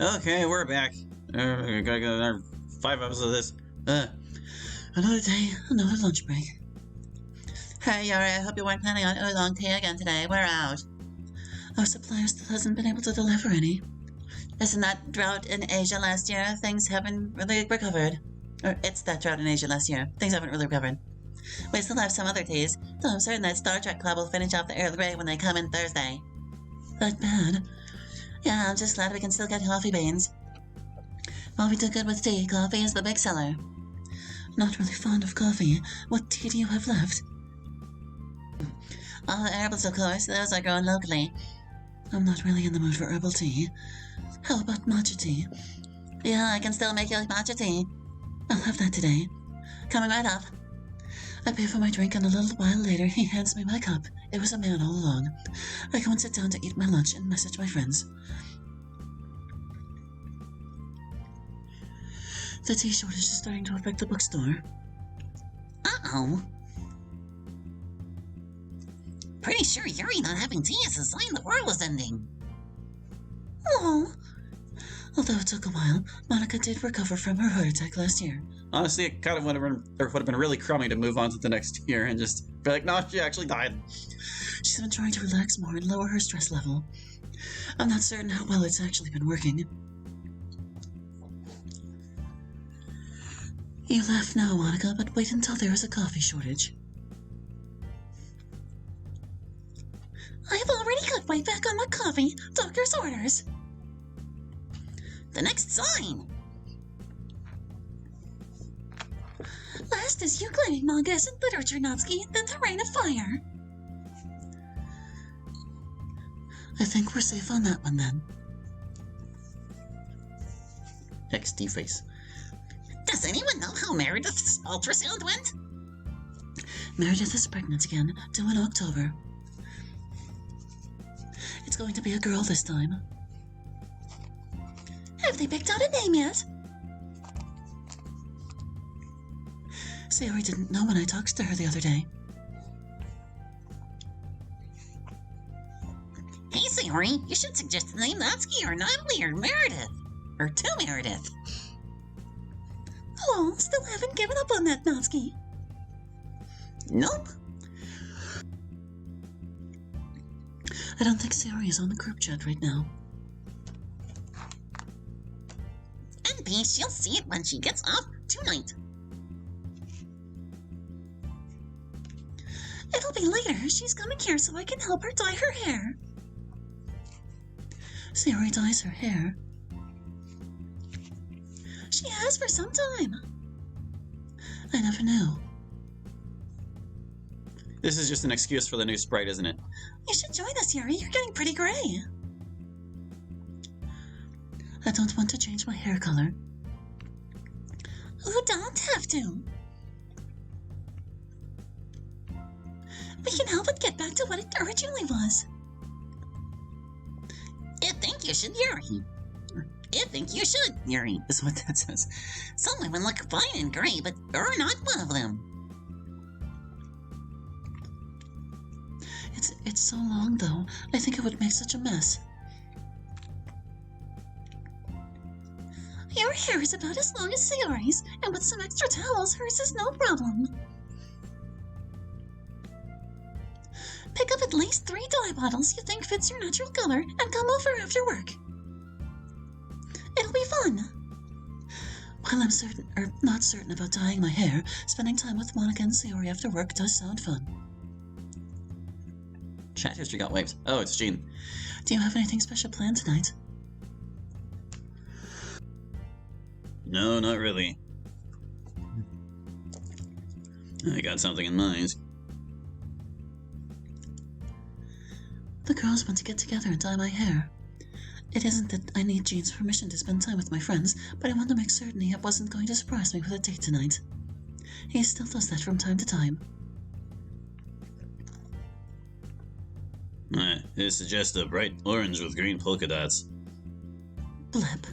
Okay, we're back. Gotta get another 5 hours of this. Another day, another lunch break. Hey, Yari, I hope you weren't planning on oolong tea again today. We're out. Our supplier still hasn't been able to deliver any. Isn't that drought in Asia last year? Things haven't really recovered. Or it's that drought in Asia last year. Things haven't really recovered. We still have some other teas, though I'm certain that Star Trek Club will finish off the Earl Grey when they come in Thursday. That bad? Yeah, I'm just glad we can still get coffee beans. Well, we do good with tea. Coffee is the big seller. Not really fond of coffee. What tea do you have left? All the herbals, of course. Those are grown locally. I'm not really in the mood for herbal tea. How about matcha tea? Yeah, I can still make you matcha tea. I'll have that today. Coming right up. I pay for my drink and a little while later he hands me my cup. It was a man all along. I go and sit down to eat my lunch and message my friends. The tea shortage is starting to affect the bookstore. Uh-oh. Pretty sure Yuri not having tea is a sign the world is ending. Oh. Although it took a while, Monica did recover from her heart attack last year. Honestly, it kind of would have been really crummy to move on to the next year and just be like, no, she actually died. She's been trying to relax more and lower her stress level. I'm not certain how well it's actually been working. You laugh now, Monica, but wait until there is a coffee shortage. I've already got right back on my coffee. Doctor's orders. The next sign. Last is you claiming manga isn't literature, Natsuki, then the Rain of Fire. I think we're safe on that one, then. XD face. Does anyone know how Meredith's ultrasound went? Meredith is pregnant again, due in October. It's going to be a girl this time. Have they picked out a name yet? Sayori didn't know when I talked to her the other day. Hey, Sayori, you should suggest the name Natsuki or Natalie or Meredith. Or to Meredith. Oh, still haven't given up on that, Natsuki. Nope. I don't think Sayori is on the group chat right now. And B, she'll see it when she gets off tonight. It'll be later. She's coming here so I can help her dye her hair. Sayori dyes her hair. She has for some time. I never knew. This is just an excuse for the new Sprite, isn't it? You should join us, Yuri. You're getting pretty gray. I don't want to change my hair color. You don't have to. We can help it get back to what it originally was. I think you should, Yuri. I think you should, Yuri, is what that says. Some women look fine in gray, but you're not one of them. It's so long, though. I think it would make such a mess. Your hair is about as long as Sayori's, and with some extra towels, hers is no problem. Pick up at least 3 dye bottles you think fits your natural color and come over after work. It'll be fun. While I'm certain, or not certain about dyeing my hair, spending time with Monica and Sayori after work does sound fun. Chat history got wiped. Oh, it's Jean. Do you have anything special planned tonight? No, not really. I got something in mind. The girls want to get together and dye my hair. It isn't that I need Jean's permission to spend time with my friends, but I want to make certain he wasn't going to surprise me with a date tonight. He still does that from time to time. I suggest a bright orange with green polka dots. Blip.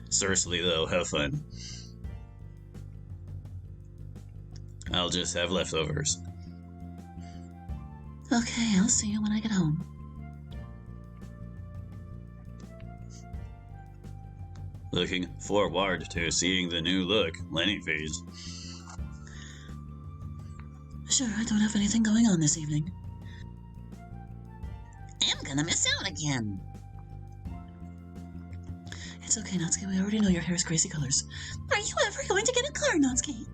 Seriously though, have fun. I'll just have leftovers. Okay, I'll see you when I get home. Looking forward to seeing the new look Lenny phase. Sure, I don't have anything going on this evening. I'm gonna miss out again. It's okay, Natsuki. We already know your hair is crazy colors. Are you ever going to get a car, Natsuki?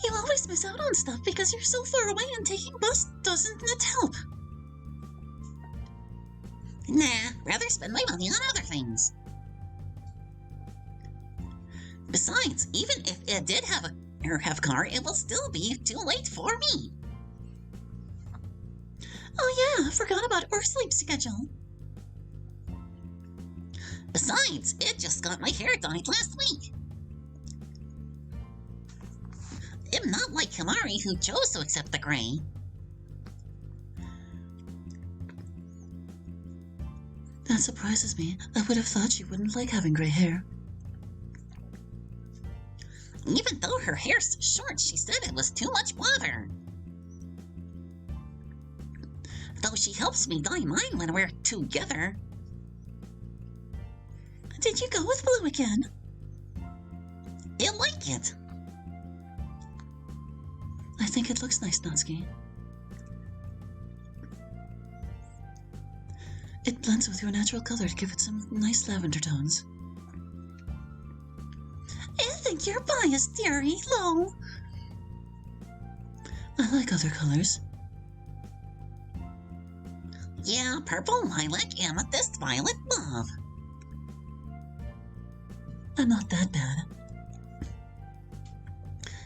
You always miss out on stuff because you're so far away and taking bus doesn't help. Nah, rather spend my money on other things. Besides, even if it did have a car, it will still be too late for me. Oh yeah, I forgot about our sleep schedule. Besides, it just got my hair dyed last week. I'm not like Kamari, who chose to accept the gray. That surprises me. I would have thought she wouldn't like having gray hair. Even though her hair's short, she said it was too much bother. Though she helps me dye mine when we're together. Did you go with blue again? I like it. I think it looks nice, Natsuki. It blends with your natural color to give it some nice lavender tones. I think you're biased, dearie. Low. I like other colors. Yeah, purple, lilac, amethyst, violet, mauve. I'm not that bad.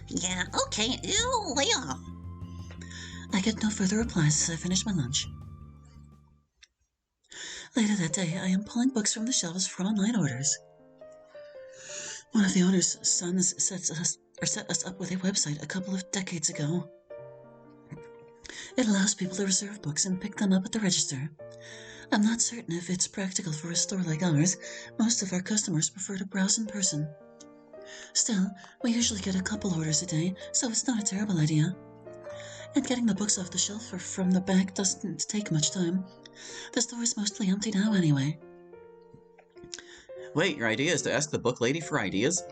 Yeah, okay, ew, lay off. I get no further replies as I finish my lunch. Later that day, I am pulling books from the shelves for online orders. One of the owner's sons set us up with a website a couple of decades ago. It allows people to reserve books and pick them up at the register. I'm not certain if it's practical for a store like ours. Most of our customers prefer to browse in person. Still, we usually get a couple orders a day, so it's not a terrible idea. And getting the books off the shelf or from the back doesn't take much time. The store is mostly empty now anyway. Wait, your idea is to ask the book lady for ideas?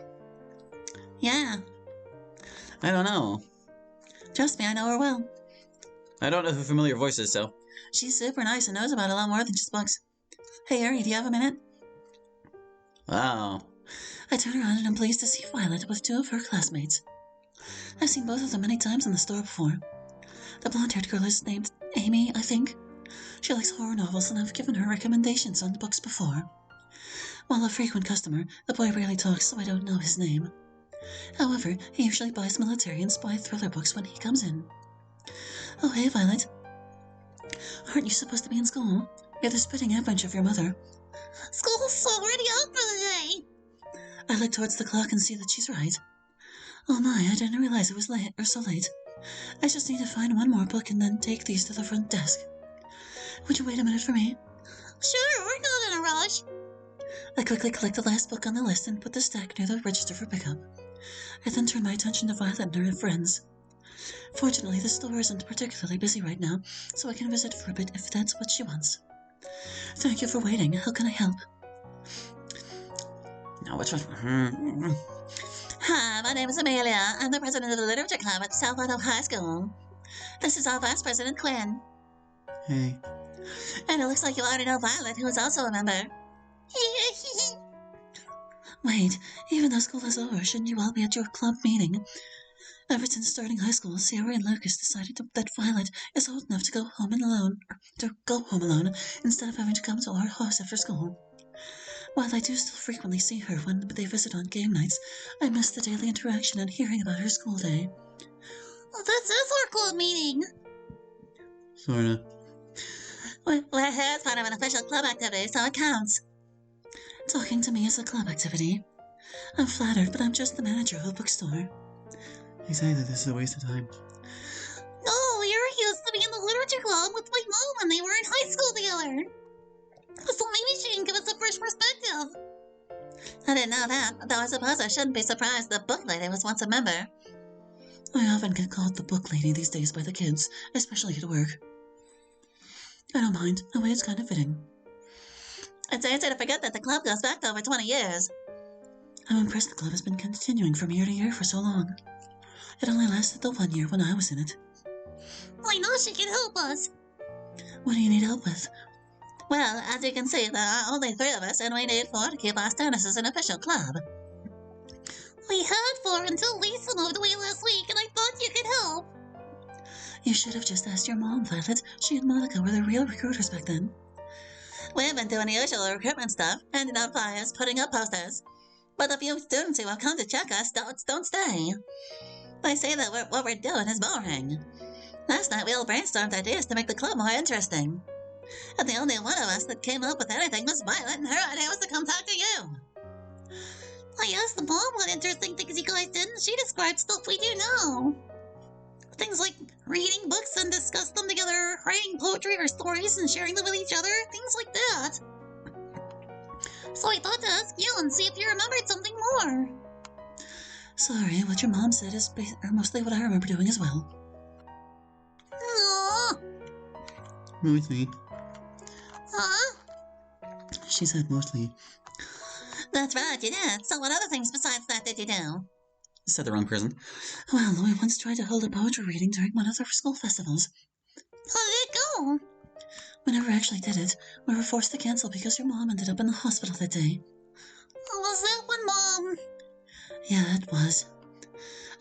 Yeah. I don't know. Trust me, I know her well. I don't know who familiar voice is, so. She's super nice and knows about a lot more than just books. Hey, Ari, do you have a minute? Wow. I turn around and I'm pleased to see Violet with two of her classmates. I've seen both of them many times in the store before. The blonde-haired girl is named Amy, I think. She likes horror novels and I've given her recommendations on books before. While a frequent customer, the boy rarely talks, so I don't know his name. However, he usually buys military and spy thriller books when he comes in. Oh, hey, Violet. Aren't you supposed to be in school? You're the spitting image of your mother. School's already out for the day. I look towards the clock and see that she's right. Oh my, I didn't realize it was late or so late. I just need to find one more book and then take these to the front desk. Would you wait a minute for me? Sure, we're not in a rush. I quickly collect the last book on the list and put the stack near the register for pickup. I then turn my attention to Violet and her friends. Fortunately, the store isn't particularly busy right now, so I can visit for a bit if that's what she wants. Thank you for waiting. How can I help? Now, which one? Hi, my name is Amelia. I'm the president of the Literature Club at South Auto High School. This is our Vice President, Quinn. Hey. And it looks like you already know Violet, who is also a member. Wait, even though school is over, shouldn't you all be at your club meeting? Ever since starting high school, Sierra and Lucas decided that Violet is old enough to go home alone instead of having to come to our house after school. While I do still frequently see her when they visit on game nights, I miss the daily interaction and hearing about her school day. Well, this is our club meeting. Sorta. Well, it's part of an official club activity, so it counts. Talking to me is a club activity. I'm flattered, but I'm just the manager of a bookstore. He's saying that this is a waste of time. No, Yuri used to be in the literature club with my mom when they were in high school together. So maybe she can give us a fresh perspective. I didn't know that, though I suppose I shouldn't be surprised the book lady was once a member. I often get called the book lady these days by the kids, especially at work. I don't mind. The way it's kind of fitting. It's easy to forget that the club goes back to over 20 years. I'm impressed the club has been continuing from year to year for so long. It only lasted the 1 year when I was in it. I know she can help us. What do you need help with? Well, as you can see, there are only 3 of us, and we need 4 to keep our status as an official club. We had 4 until Lisa moved away last week, and I thought you could help. You should have just asked your mom, Violet. She and Monica were the real recruiters back then. We've been doing the usual recruitment stuff, handing out flyers, putting up posters. But the few students who have come to check us don't stay. They say that what we're doing is boring. Last night we all brainstormed ideas to make the club more interesting. And the only one of us that came up with anything was Violet, and her idea was to come talk to you. I asked the mom what interesting things you guys did, and she described stuff we do now. Things like reading books and discuss them together, writing poetry or stories and sharing them with each other, things like that. So I thought to ask you and see if you remembered something more. Sorry, what your mom said is mostly what I remember doing as well. Aww. Mostly. Huh? She said mostly. That's right, you did. So what other things besides that did you do? Said the wrong person. Well, we once tried to hold a poetry reading during one of the school festivals. How did it go? We never actually did it. We were forced to cancel because your mom ended up in the hospital that day. Was that when Mom? Yeah, it was.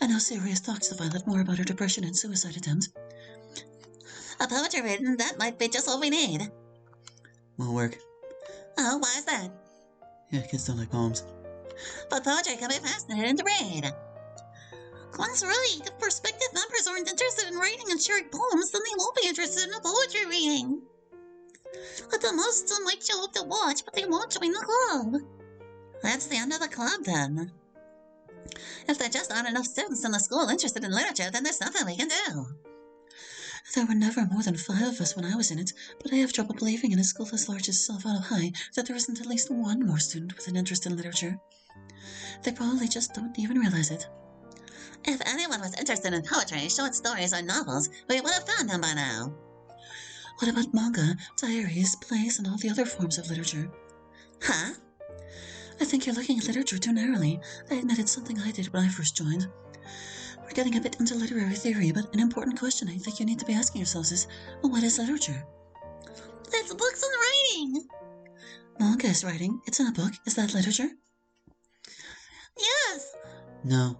I know Sirius talks to Violet more about her depression and suicide attempt. A poetry reading, that might be just what we need. Won't work. Oh, why is that? Yeah, kids don't like poems. But poetry can be fascinating to read. Gwen's right. If prospective members aren't interested in writing and sharing poems, then they won't be interested in a poetry reading. At the most, some might show up to watch, but they won't join the club. That's the end of the club, then. If there just aren't enough students in the school interested in literature, then there's nothing we can do. There were never more than 5 of us when I was in it, but I have trouble believing in a school as large as Salvador High that there isn't at least one more student with an interest in literature. They probably just don't even realize it. If anyone was interested in poetry, short stories, or novels, we would have found them by now. What about manga, diaries, plays, and all the other forms of literature? Huh? I think you're looking at literature too narrowly. I admit it's something I did when I first joined. We're getting a bit into literary theory, but an important question I think you need to be asking yourselves is, well, what is literature? It's books and writing! Manga is writing. It's in a book. Is that literature? Yes! No.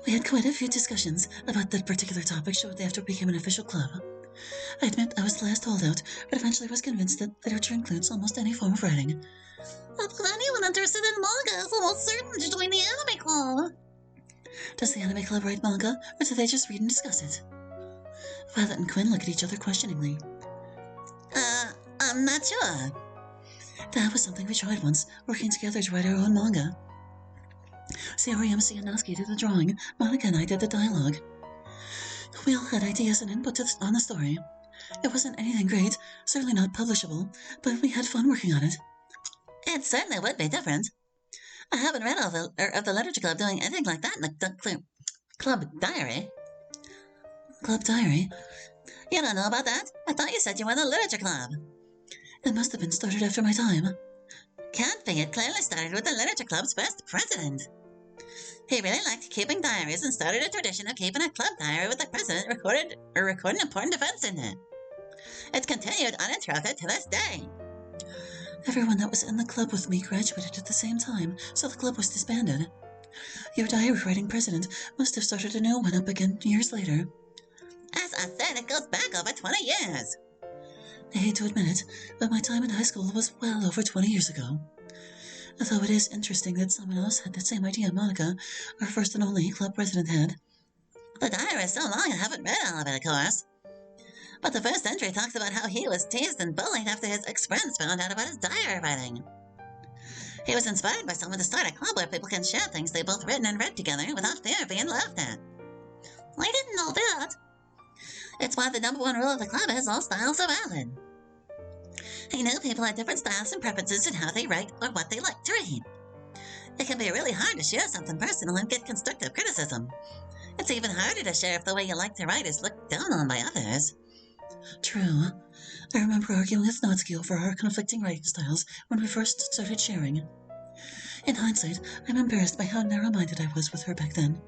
We had quite a few discussions about that particular topic shortly after we became an official club. I admit I was the last holdout, but eventually was convinced that literature includes almost any form of writing. But anyone interested in manga is almost certain to join the anime club. Does the anime club write manga, or do they just read and discuss it? Violet and Quinn look at each other questioningly. I'm not sure. That was something we tried once, working together to write our own manga. Cioriamc and Naski did the drawing, Monica and I did the dialogue. We all had ideas and input on the story. It wasn't anything great, certainly not publishable, but we had fun working on it. It certainly would be different. I haven't read of the literature club doing anything like that in the club diary. Club diary? You don't know about that? I thought you said you were in the literature club. It must have been started after my time. Can't be. It clearly started with the literature club's first president. He really liked keeping diaries and started a tradition of keeping a club diary with the president recording important events in it. It's continued uninterrupted to this day. Everyone that was in the club with me graduated at the same time, so the club was disbanded. Your diary writing president must have started a new one up again years later. As I said, it goes back over 20 years. I hate to admit it, but my time in high school was well over 20 years ago. Although it is interesting that someone else had the same idea Monica, our first and only club president, had. The diary is so long I haven't read all of it, of course. But the first entry talks about how he was teased and bullied after his ex-friends found out about his diary writing. He was inspired by someone to start a club where people can share things they've both written and read together without fear of being laughed at. I didn't know that. It's why the number one rule of the club is all styles are valid. He knew people had different styles and preferences in how they write or what they like to read. It can be really hard to share something personal and get constructive criticism. It's even harder to share if the way you like to write is looked down on by others. True. I remember arguing with Natsuki over our conflicting writing styles when we first started sharing. In hindsight, I'm embarrassed by how narrow-minded I was with her back then.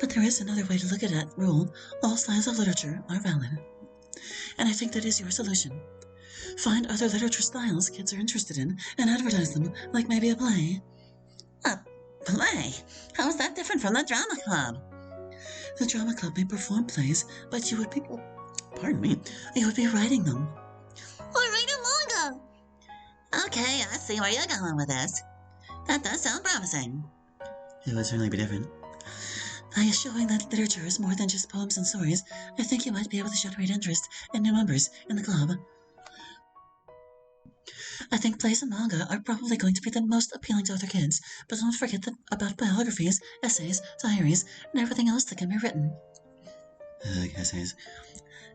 But there is another way to look at that rule. All styles of literature are valid. And I think that is your solution. Find other literature styles kids are interested in and advertise them, like maybe a play. A play? How is that different from the drama club? The drama club may perform plays, but you would be... Pardon me. You would be writing them. Or writing manga. Okay, I see where you're going with this. That does sound promising. It would certainly be different. By showing that literature is more than just poems and stories, I think you might be able to generate interest in new members in the club. I think plays and manga are probably going to be the most appealing to other kids, but don't forget about biographies, essays, diaries, and everything else that can be written. Essays.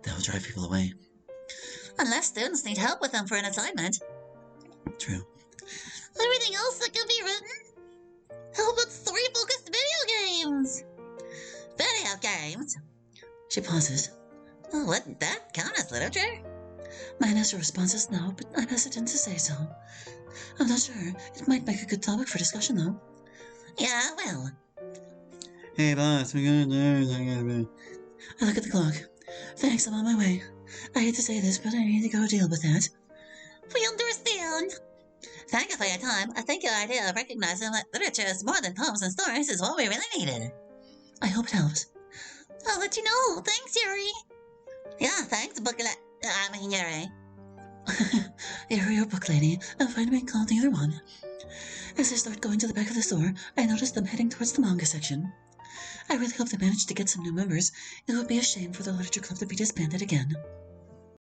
That will drive people away. Unless students need help with them for an assignment. True. Everything else that can be written? How about story-focused video games? Video games? She pauses. Oh, wouldn't that count as literature? My initial response is no, but I'm hesitant to say so. I'm not sure. It might make a good topic for discussion, though. Yeah, well. Hey, boss, we're gonna do... I look at the clock. Thanks, I'm on my way. I hate to say this, but I need to go deal with that. We understand. Thank you for your time. I think your idea of recognizing that literature is more than poems and stories is what we really needed. I hope it helps. I'll let you know. Thanks, Yuri. Yeah, thanks, Yuri. Yuri or Book Lady, I'm fine being called either one. As I start going to the back of the store, I notice them heading towards the manga section. I really hope they manage to get some new members. It would be a shame for the literature club to be disbanded again.